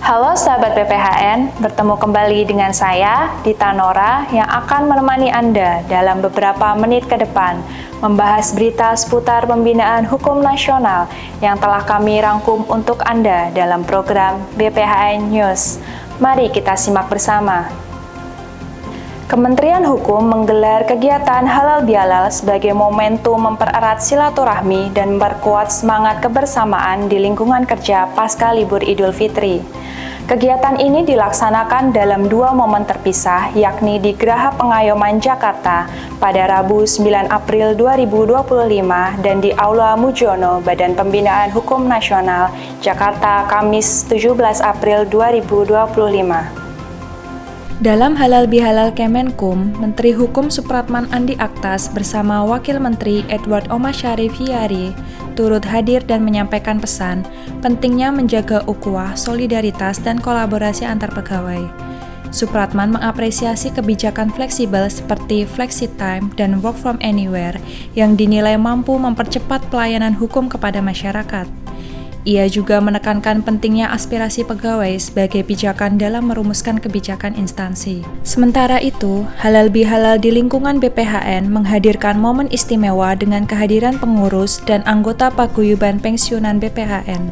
Halo sahabat BPHN, bertemu kembali dengan saya, Dita Nora, yang akan menemani Anda dalam beberapa menit ke depan, membahas berita seputar pembinaan hukum nasional yang telah kami rangkum untuk Anda dalam program BPHN News. Mari kita simak bersama. Kementerian Hukum menggelar kegiatan halal bihalal sebagai momentum mempererat silaturahmi dan memperkuat semangat kebersamaan di lingkungan kerja pasca libur Idul Fitri. Kegiatan ini dilaksanakan dalam dua momen terpisah, yakni di Geraha Pengayoman Jakarta pada Rabu 9 April 2025 dan di Aula Mujono Badan Pembinaan Hukum Nasional Jakarta Kamis 17 April 2025. Dalam halal bihalal Kemenkum, Menteri Hukum Supratman Andi Aktas bersama Wakil Menteri Edward Omar Syarif Hiyari turut hadir dan menyampaikan pesan pentingnya menjaga ukhuwah, solidaritas, dan kolaborasi antar pegawai. Supratman mengapresiasi kebijakan fleksibel seperti flexi time dan work from anywhere yang dinilai mampu mempercepat pelayanan hukum kepada masyarakat. Ia juga menekankan pentingnya aspirasi pegawai sebagai pijakan dalam merumuskan kebijakan instansi. Sementara itu, halal bihalal di lingkungan BPHN menghadirkan momen istimewa dengan kehadiran pengurus dan anggota paguyuban pensiunan BPHN.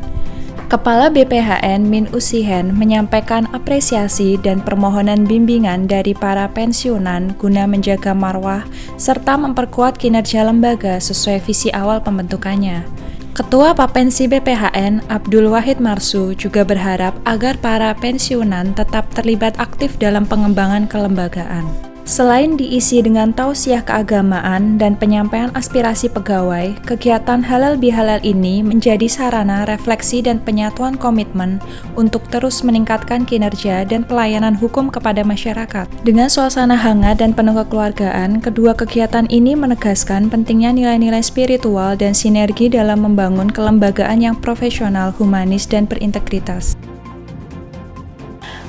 Kepala BPHN Min Usihen menyampaikan apresiasi dan permohonan bimbingan dari para pensiunan guna menjaga marwah serta memperkuat kinerja lembaga sesuai visi awal pembentukannya. Ketua Papensi BPHN, Abdul Wahid Marsu, juga berharap agar para pensiunan tetap terlibat aktif dalam pengembangan kelembagaan. Selain diisi dengan tausiah keagamaan dan penyampaian aspirasi pegawai, kegiatan halal bihalal ini menjadi sarana refleksi dan penyatuan komitmen untuk terus meningkatkan kinerja dan pelayanan hukum kepada masyarakat. Dengan suasana hangat dan penuh kekeluargaan, kedua kegiatan ini menegaskan pentingnya nilai-nilai spiritual dan sinergi dalam membangun kelembagaan yang profesional, humanis, dan berintegritas.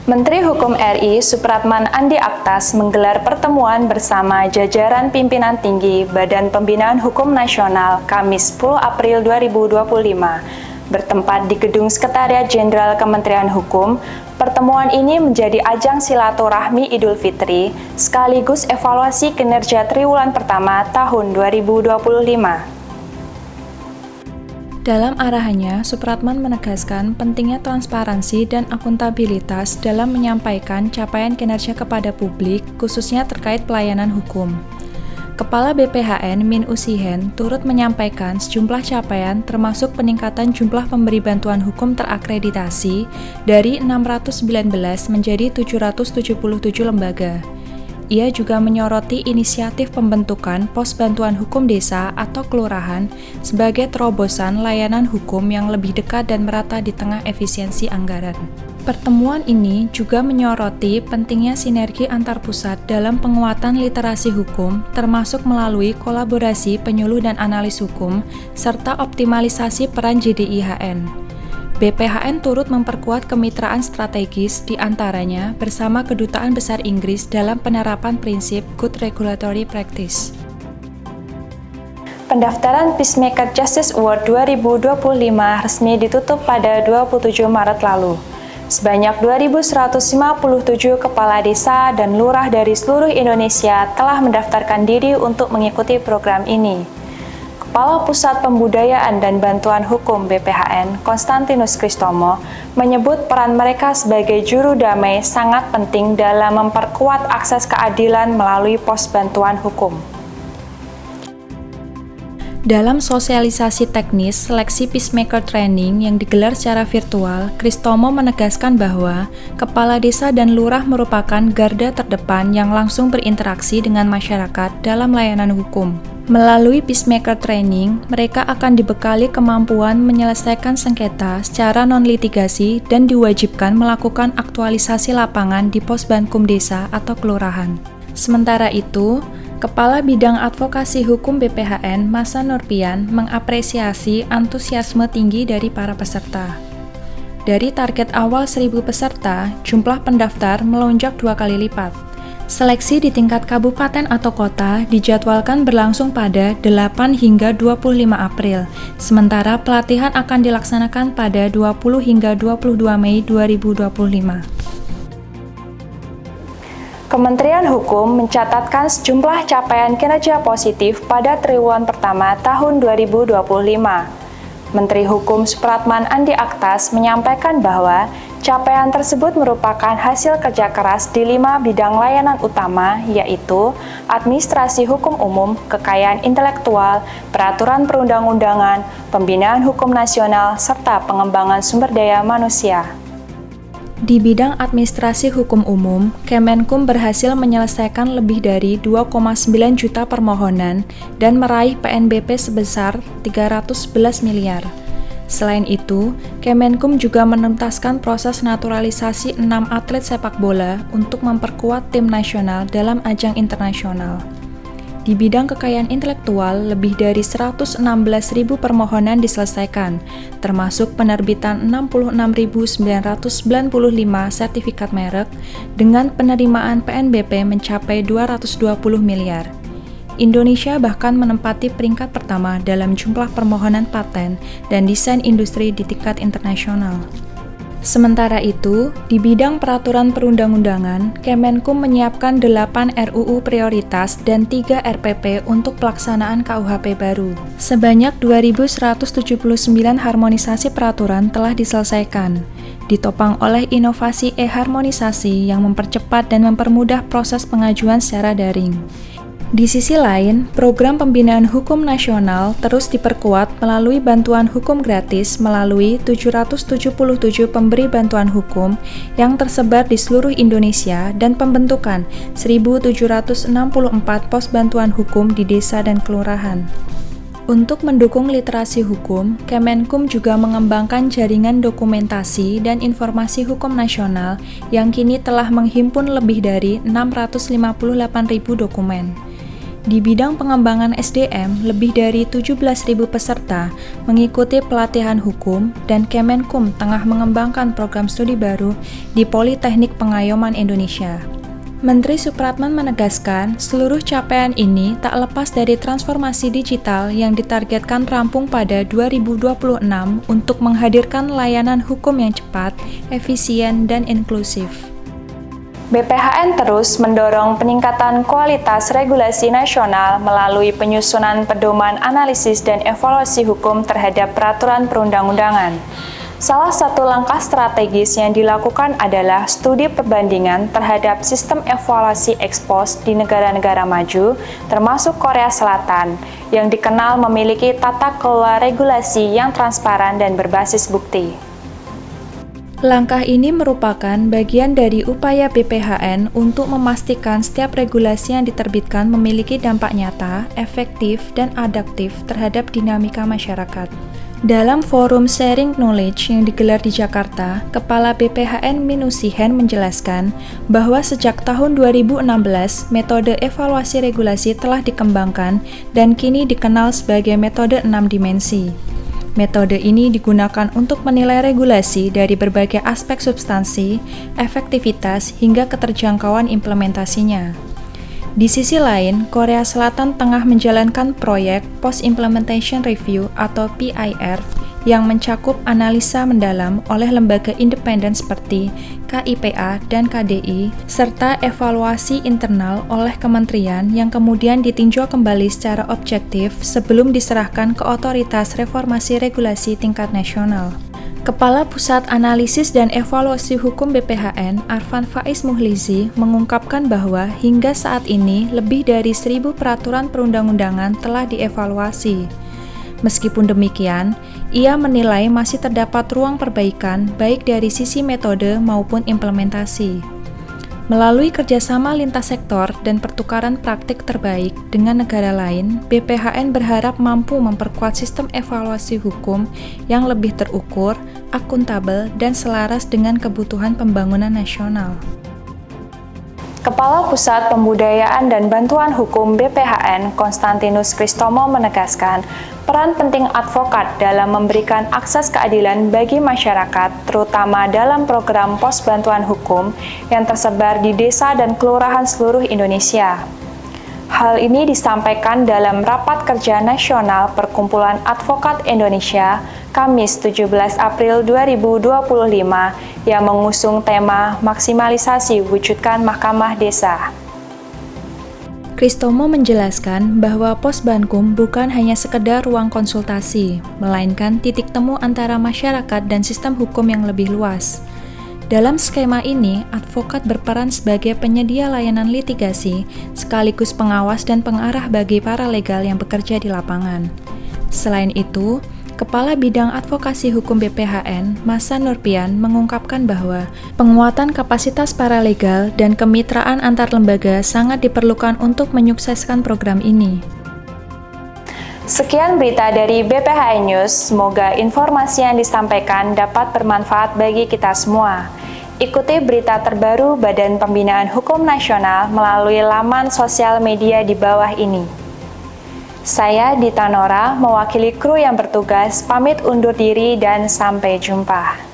Menteri Hukum RI Supratman Andi Aktas menggelar pertemuan bersama jajaran pimpinan tinggi Badan Pembinaan Hukum Nasional Kamis 10 April 2025 bertempat di Gedung Sekretariat Jenderal Kementerian Hukum. Pertemuan ini menjadi ajang silaturahmi Idul Fitri sekaligus evaluasi kinerja triwulan pertama tahun 2025. Dalam arahannya, Supratman menegaskan pentingnya transparansi dan akuntabilitas dalam menyampaikan capaian kinerja kepada publik, khususnya terkait pelayanan hukum. Kepala BPHN Min Usihen turut menyampaikan sejumlah capaian termasuk peningkatan jumlah pemberi bantuan hukum terakreditasi dari 619 menjadi 777 lembaga. Ia juga menyoroti inisiatif pembentukan pos bantuan hukum desa atau kelurahan sebagai terobosan layanan hukum yang lebih dekat dan merata di tengah efisiensi anggaran. Pertemuan ini juga menyoroti pentingnya sinergi antar pusat dalam penguatan literasi hukum, termasuk melalui kolaborasi penyuluh dan analis hukum, serta optimalisasi peran JDIHN. BPHN turut memperkuat kemitraan strategis di antaranya bersama Kedutaan Besar Inggris dalam penerapan prinsip Good Regulatory Practice. Pendaftaran Peacemaker Justice Award 2025 resmi ditutup pada 27 Maret lalu. Sebanyak 2.157 kepala desa dan lurah dari seluruh Indonesia telah mendaftarkan diri untuk mengikuti program ini. Kepala Pusat Pembudayaan dan Bantuan Hukum BPHN, Konstantinus Kristomo, menyebut peran mereka sebagai juru damai sangat penting dalam memperkuat akses keadilan melalui pos bantuan hukum. Dalam sosialisasi teknis seleksi Peacemaker Training yang digelar secara virtual, Kristomo menegaskan bahwa kepala desa dan lurah merupakan garda terdepan yang langsung berinteraksi dengan masyarakat dalam layanan hukum. Melalui Peacemaker Training, mereka akan dibekali kemampuan menyelesaikan sengketa secara non-litigasi dan diwajibkan melakukan aktualisasi lapangan di pos bankum desa atau kelurahan. Sementara itu, Kepala Bidang Advokasi Hukum BPHN, Masa Nurpian, mengapresiasi antusiasme tinggi dari para peserta. Dari target awal 1.000 peserta, jumlah pendaftar melonjak 2 kali lipat. Seleksi di tingkat kabupaten atau kota dijadwalkan berlangsung pada 8 hingga 25 April, sementara pelatihan akan dilaksanakan pada 20 hingga 22 Mei 2025. Kementerian Hukum mencatatkan sejumlah capaian kinerja positif pada triwulan pertama tahun 2025. Menteri Hukum Supratman Andi Aktas menyampaikan bahwa capaian tersebut merupakan hasil kerja keras di 5 bidang layanan utama, yaitu administrasi hukum umum, kekayaan intelektual, peraturan perundang-undangan, pembinaan hukum nasional, serta pengembangan sumber daya manusia. Di bidang administrasi hukum umum, Kemenkum berhasil menyelesaikan lebih dari 2,9 juta permohonan dan meraih PNBP sebesar 311 miliar. Selain itu, Kemenkum juga menuntaskan proses naturalisasi 6 atlet sepak bola untuk memperkuat tim nasional dalam ajang internasional. Di bidang kekayaan intelektual, lebih dari 116.000 permohonan diselesaikan, termasuk penerbitan 66.995 sertifikat merek dengan penerimaan PNBP mencapai 220 miliar. Indonesia bahkan menempati peringkat pertama dalam jumlah permohonan paten dan desain industri di tingkat internasional. Sementara itu, di bidang peraturan perundang-undangan, Kemenkum menyiapkan 8 RUU prioritas dan 3 RPP untuk pelaksanaan KUHP baru. Sebanyak 2.179 harmonisasi peraturan telah diselesaikan, ditopang oleh inovasi e-harmonisasi yang mempercepat dan mempermudah proses pengajuan secara daring. Di sisi lain, program pembinaan hukum nasional terus diperkuat melalui bantuan hukum gratis melalui 777 pemberi bantuan hukum yang tersebar di seluruh Indonesia dan pembentukan 1.764 pos bantuan hukum di desa dan kelurahan. Untuk mendukung literasi hukum, Kemenkum juga mengembangkan jaringan dokumentasi dan informasi hukum nasional yang kini telah menghimpun lebih dari 658.000 dokumen. Di bidang pengembangan SDM, lebih dari 17.000 peserta mengikuti pelatihan hukum dan Kemenkum tengah mengembangkan program studi baru di Politeknik Pengayoman Indonesia. Menteri Supratman menegaskan, seluruh capaian ini tak lepas dari transformasi digital yang ditargetkan rampung pada 2026 untuk menghadirkan layanan hukum yang cepat, efisien, dan inklusif. BPHN terus mendorong peningkatan kualitas regulasi nasional melalui penyusunan pedoman analisis dan evaluasi hukum terhadap peraturan perundang-undangan. Salah satu langkah strategis yang dilakukan adalah studi perbandingan terhadap sistem evaluasi ex post di negara-negara maju, termasuk Korea Selatan, yang dikenal memiliki tata kelola regulasi yang transparan dan berbasis bukti. Langkah ini merupakan bagian dari upaya BPHN untuk memastikan setiap regulasi yang diterbitkan memiliki dampak nyata, efektif, dan adaptif terhadap dinamika masyarakat. Dalam forum Sharing Knowledge yang digelar di Jakarta, Kepala BPHN Minusihen menjelaskan bahwa sejak tahun 2016, metode evaluasi regulasi telah dikembangkan dan kini dikenal sebagai metode 6 dimensi. Metode ini digunakan untuk menilai regulasi dari berbagai aspek substansi, efektivitas, hingga keterjangkauan implementasinya. Di sisi lain, Korea Selatan tengah menjalankan proyek Post Implementation Review atau PIR yang mencakup analisa mendalam oleh lembaga independen seperti KIPA dan KDI, serta evaluasi internal oleh kementerian yang kemudian ditinjau kembali secara objektif sebelum diserahkan ke Otoritas Reformasi Regulasi tingkat nasional. Kepala Pusat Analisis dan Evaluasi Hukum BPHN, Arfan Faiz Muhlizi, mengungkapkan bahwa hingga saat ini lebih dari 1.000 peraturan perundang-undangan telah dievaluasi. Meskipun demikian, ia menilai masih terdapat ruang perbaikan baik dari sisi metode maupun implementasi. Melalui kerjasama lintas sektor dan pertukaran praktik terbaik dengan negara lain, BPHN berharap mampu memperkuat sistem evaluasi hukum yang lebih terukur, akuntabel, dan selaras dengan kebutuhan pembangunan nasional. Kepala Pusat Pembudayaan dan Bantuan Hukum BPHN, Konstantinus Kristomo menegaskan, peran penting advokat dalam memberikan akses keadilan bagi masyarakat, terutama dalam program pos bantuan hukum yang tersebar di desa dan kelurahan seluruh Indonesia. Hal ini disampaikan dalam Rapat Kerja Nasional Perkumpulan Advokat Indonesia, Kamis 17 April 2025, yang mengusung tema maksimalisasi wujudkan Mahkamah Desa. Kristomo menjelaskan bahwa pos Bankum bukan hanya sekedar ruang konsultasi, melainkan titik temu antara masyarakat dan sistem hukum yang lebih luas. Dalam skema ini, advokat berperan sebagai penyedia layanan litigasi, sekaligus pengawas dan pengarah bagi para legal yang bekerja di lapangan. Selain itu, Kepala Bidang Advokasi Hukum BPHN, Masa Nurpian, mengungkapkan bahwa penguatan kapasitas paralegal dan kemitraan antar lembaga sangat diperlukan untuk menyukseskan program ini. Sekian berita dari BPHN News, semoga informasi yang disampaikan dapat bermanfaat bagi kita semua. Ikuti berita terbaru Badan Pembinaan Hukum Nasional melalui laman sosial media di bawah ini. Saya Dita Nora, mewakili kru yang bertugas, pamit undur diri dan sampai jumpa.